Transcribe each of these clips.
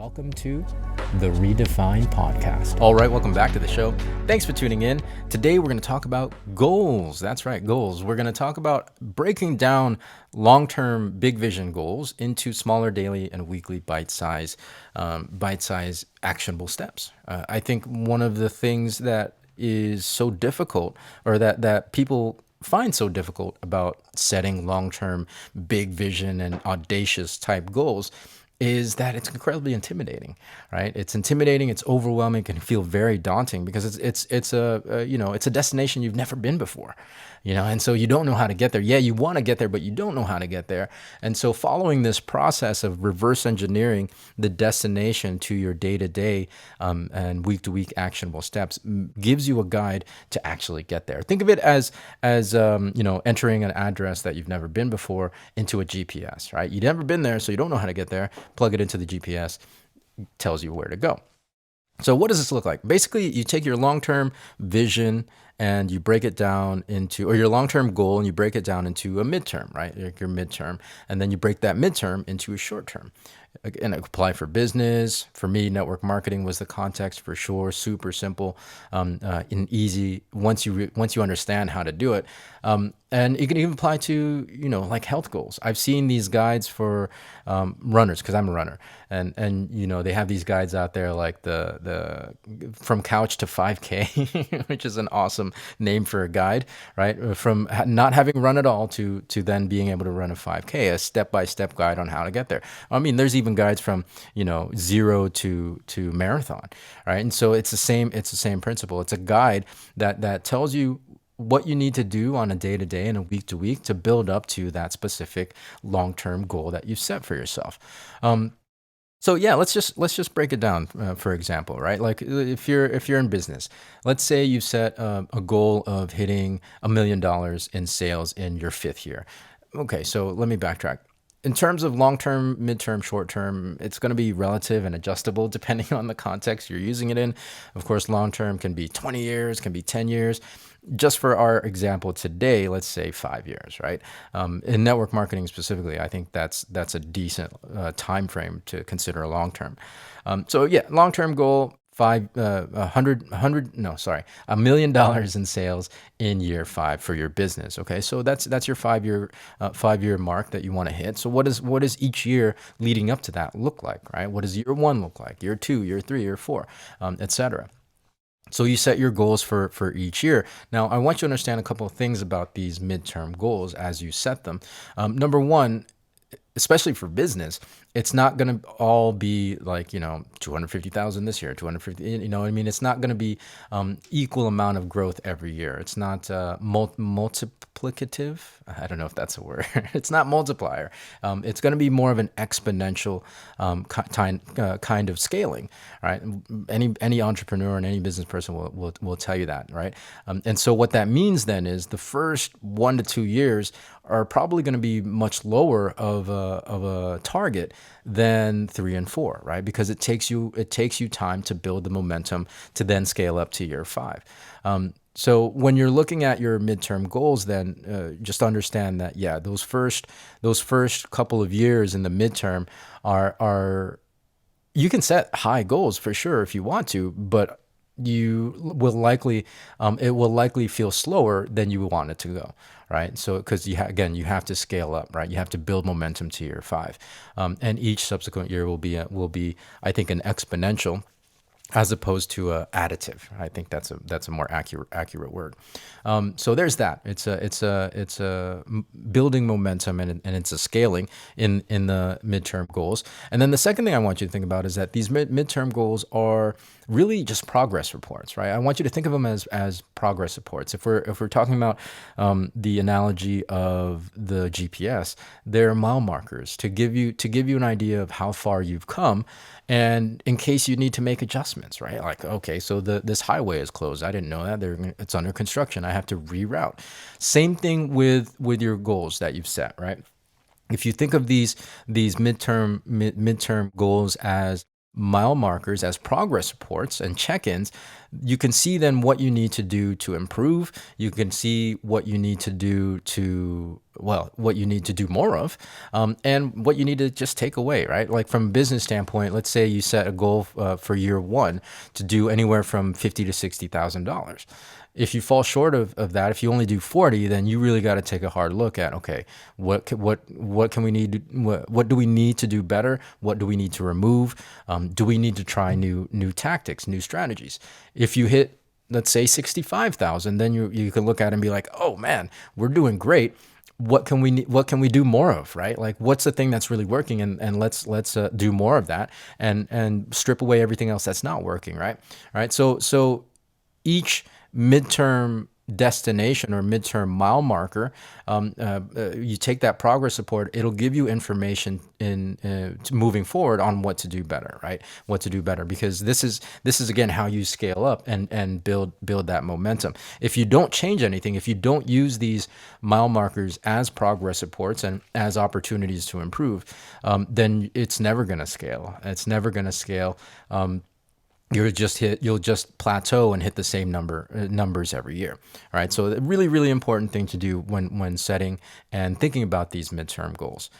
Welcome to the Redefine Podcast. All right, welcome back to the show. Thanks for tuning in. Today we're going to talk about goals. That's right, goals. We're going to talk about breaking down long-term big vision goals into smaller daily and weekly bite-size actionable steps. I think one of the things that is so difficult, or that people find so difficult about setting long-term big vision and audacious type goals, is that it's incredibly intimidating, right? It's intimidating, it's overwhelming, it can feel very daunting because it's a destination you've never been before, and so you don't know how to get there. Yeah, you want to get there, but you don't know how to get there. And so following this process of reverse engineering the destination to your day-to-day and week-to-week actionable steps gives you a guide to actually get there. Think of it as entering an address that you've never been before into a GPS, right? You've never been there, so you don't know how to get there. Plug it into the GPS, tells you where to go. So what does this look like? Basically, you take your long-term vision and you break it down into, or your long-term goal, and you break it down into a midterm, right? Like your midterm. And then you break that midterm into a short term. And apply for business. For me, network marketing was the context for sure. Super simple, and easy once you understand how to do it. And you can even apply to like health goals. I've seen these guides for runners, because I'm a runner, and they have these guides out there like the from couch to 5K, which is an awesome name for a guide, right? From not having run at all to then being able to run a 5K, a step-by-step guide on how to get there. I mean, there's even guides from 0 to marathon, right? And so it's the same principle. It's a guide that tells you what you need to do on a day-to-day and a week-to-week to build up to that specific long-term goal that you've set for yourself. So yeah, let's just break it down. For example, right? Like if you're in business, let's say you set a goal of hitting $1 million in sales in your 5th year. Okay, so let me backtrack. In terms of long-term, midterm, short-term, it's going to be relative and adjustable depending on the context you're using it in. Of course, long-term can be 20 years, can be 10 years. Just for our example today, let's say 5 years, right? In network marketing specifically, I think that's a decent time frame to consider a long-term. So yeah, long-term goal, $1 million in sales in year 5 for your business. Okay, so that's your 5-year mark that you want to hit. So what does each year leading up to that look like, right? What does year 1 look like? Year 2, year 3, year 4, etc. So you set your goals for each year. Now, I want you to understand a couple of things about these midterm goals as you set them. Number one, especially for business, it's not going to all be like, 250,000 this year, 250, I mean, it's not going to be equal amount of growth every year. It's not multiplicative. I don't know if that's a word. It's not multiplier. It's going to be more of an exponential kind of scaling, right? Any entrepreneur and any business person will tell you that, right? And so what that means then is the first 1 to 2 years are probably going to be much lower of a target than 3 and 4, right? Because it takes you time to build the momentum to then scale up to year 5. So when you're looking at your midterm goals, then just understand that those first couple of years in the midterm are you can set high goals for sure if you want to, but you will likely it will likely feel slower than you want it to go, right? So because you have to scale up, right? You have to build momentum to year 5, and each subsequent year will be I think an exponential as opposed to a additive. I think that's a more accurate word. So there's that. It's a building momentum and it's a scaling in the midterm goals. And then the second thing I want you to think about is that these midterm goals are really just progress reports, right? I want you to think of them as progress reports. If we're talking about the analogy of the GPS, they're mile markers to give you an idea of how far you've come, and in case you need to make adjustments, right? Like, okay, so this highway is closed. I didn't know that. It's under construction. I have to reroute. Same thing with your goals that you've set, right? If you think of these midterm goals as mile markers, as progress reports and check-ins, you can see then what you need to do to improve. You can see what you need to do to, well, what you need to do more of, and what you need to just take away, right? Like from a business standpoint, let's say you set a goal for year one to do anywhere from $50,000 to $60,000. If you fall short of that, if you only do 40, then you really got to take a hard look at, okay, what can we need? What do we need to do better? What do we need to remove? Do we need to try new tactics, new strategies? If you hit, let's say 65,000, then you can look at it and be like, oh man, we're doing great. What can we do more of, right? Like what's the thing that's really working, and let's do more of that, and strip away everything else that's not working, right? All right. So each midterm destination or midterm mile marker, you take that progress report, it'll give you information in moving forward on what to do better, right? What to do better, because this is again how you scale up and build that momentum. If you don't change anything, if you don't use these mile markers as progress reports and as opportunities to improve, then it's never going to scale. It's never going to scale. You'll just plateau and hit the same numbers every year. All right. So a really, really important thing to do when setting and thinking about these midterm goals.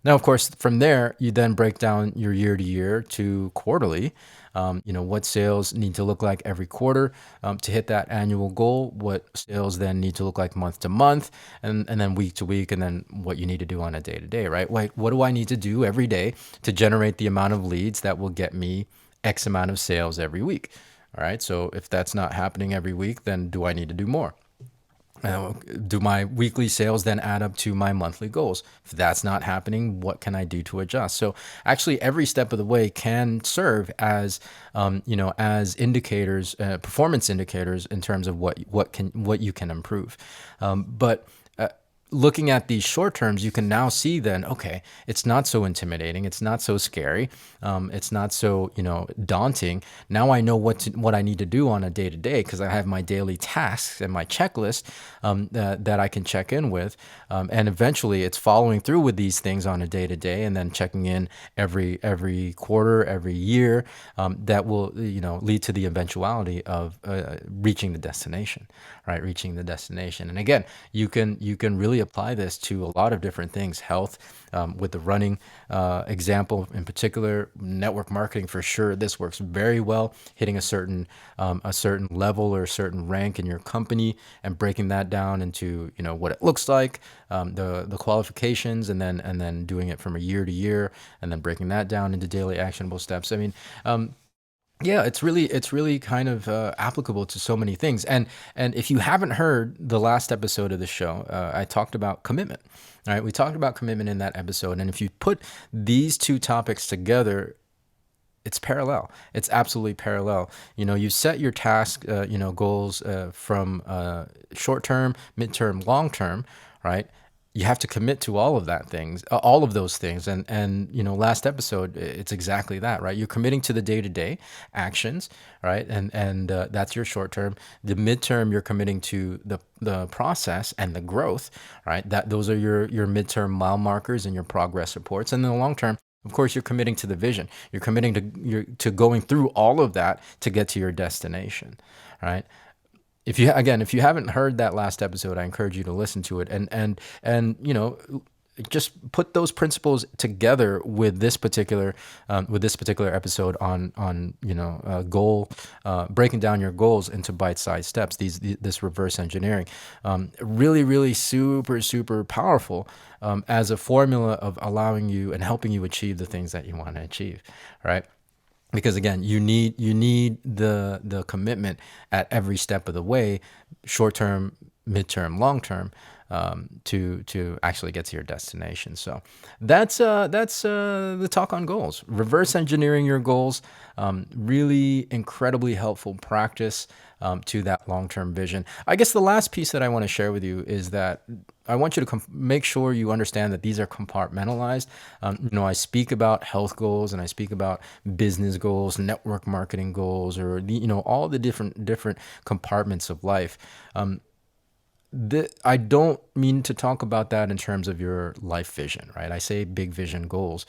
Now, of course, from there, you then break down your year to year to quarterly. What sales need to look like every quarter to hit that annual goal, what sales then need to look like month to month, and then week to week, and then what you need to do on a day to day, right? Like, what do I need to do every day to generate the amount of leads that will get me X amount of sales every week? All right. So if that's not happening every week, then do I need to do more? Do my weekly sales then add up to my monthly goals? If that's not happening, what can I do to adjust? So actually, every step of the way can serve as, as indicators, performance indicators in terms of what you can improve. But looking at these short terms, you can now see then, okay, it's not so intimidating. It's not so scary. It's not so, daunting. Now I know what I need to do on a day to day, because I have my daily tasks and my checklist that I can check in with. And eventually it's following through with these things on a day to day, and then checking in every quarter, every year, that will, lead to the eventuality of reaching the destination, right? Reaching the destination. And again, you can really apply this to a lot of different things. Health, with the running example in particular, network marketing for sure. This works very well. Hitting a certain level or a certain rank in your company, and breaking that down into what it looks like, the qualifications, and then doing it from a year to year, and then breaking that down into daily actionable steps. I mean, yeah, it's really kind of applicable to so many things. And if you haven't heard the last episode of the show, I talked about commitment. All right, we talked about commitment in that episode, and if you put these two topics together, it's parallel. It's absolutely parallel. You set your task, goals from short term, midterm, long term, right? You have to commit to all of those things. And last episode, it's exactly that, right? You're committing to the day-to-day actions, right? And that's your short term. The midterm, you're committing to the process and the growth, right? Those are your midterm mile markers and your progress reports. And in the long term, of course, you're committing to the vision. You're committing to going through all of that to get to your destination, right? If you haven't heard that last episode, I encourage you to listen to it, and just put those principles together with this particular episode on goal, breaking down your goals into bite-sized steps. This reverse engineering, really, really super powerful as a formula of allowing you and helping you achieve the things that you want to achieve, right? Because again, you need the commitment at every step of the way, short term, midterm, long term, to actually get to your destination. So that's the talk on goals. Reverse engineering your goals, really incredibly helpful practice to that long term vision. I guess the last piece that I want to share with you is that I want you to make sure you understand that these are compartmentalized. I speak about health goals, and I speak about business goals, network marketing goals, or all the different compartments of life. I don't mean to talk about that in terms of your life vision, right? I say big vision goals.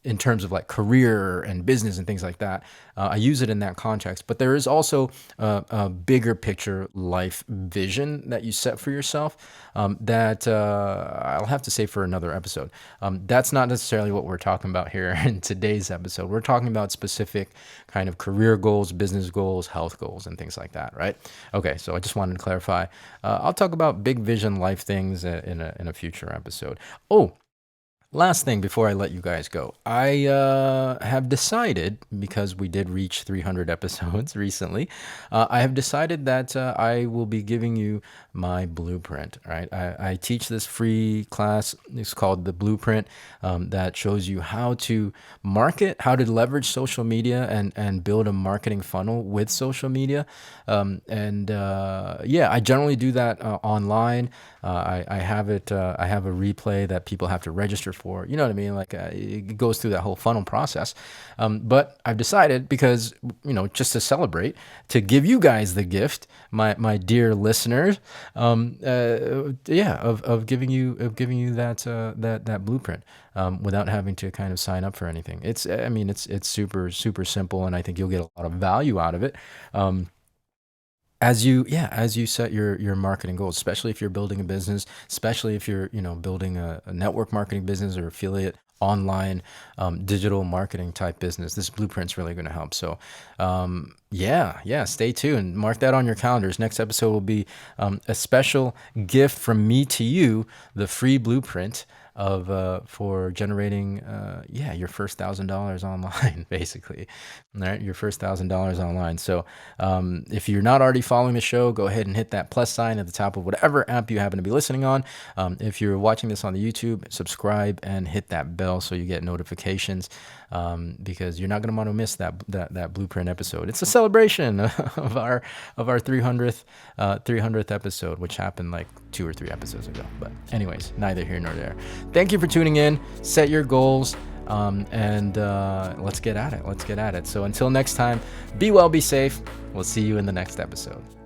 in terms of like career and business and things like that. I use it in that context, but there is also a bigger picture life vision that you set for yourself that I'll have to say for another episode. That's not necessarily what we're talking about here in today's episode. We're talking about specific kind of career goals, business goals, health goals, and things like that, right? Okay, so I just wanted to clarify. I'll talk about big vision life things in a future episode. Oh, last thing before I let you guys go, I have decided, because we did reach 300 episodes recently, I have decided that I will be giving you my blueprint, right? I teach this free class. It's called The Blueprint, that shows you how to market, how to leverage social media and build a marketing funnel with social media. Yeah, I generally do that online. I have it. I have a replay that people have to register for. You know what I mean? Like it goes through that whole funnel process. But I've decided, because just to celebrate, to give you guys the gift, my dear listeners, of giving you that blueprint without having to kind of sign up for anything. It's super simple, and I think you'll get a lot of value out of it. As you set your marketing goals, especially if you're building a business, especially if you're building a network marketing business or affiliate online digital marketing type business, this blueprint's really going to help. So stay tuned, mark that on your calendars. Next episode will be a special gift from me to you, the free blueprint of for generating your first $1,000 online, basically. All right, your first $1,000 online. So if you're not already following the show, go ahead and hit that plus sign at the top of whatever app you happen to be listening on. If you're watching this on the YouTube, subscribe and hit that bell so you get notifications, because you're not going to want to miss that blueprint episode. It's a celebration of our 300th episode, which happened like 2 or 3 episodes ago. But anyways, neither here nor there. Thank you for tuning in. Set your goals, and let's get at it. So until next time, be well, be safe. We'll see you in the next episode.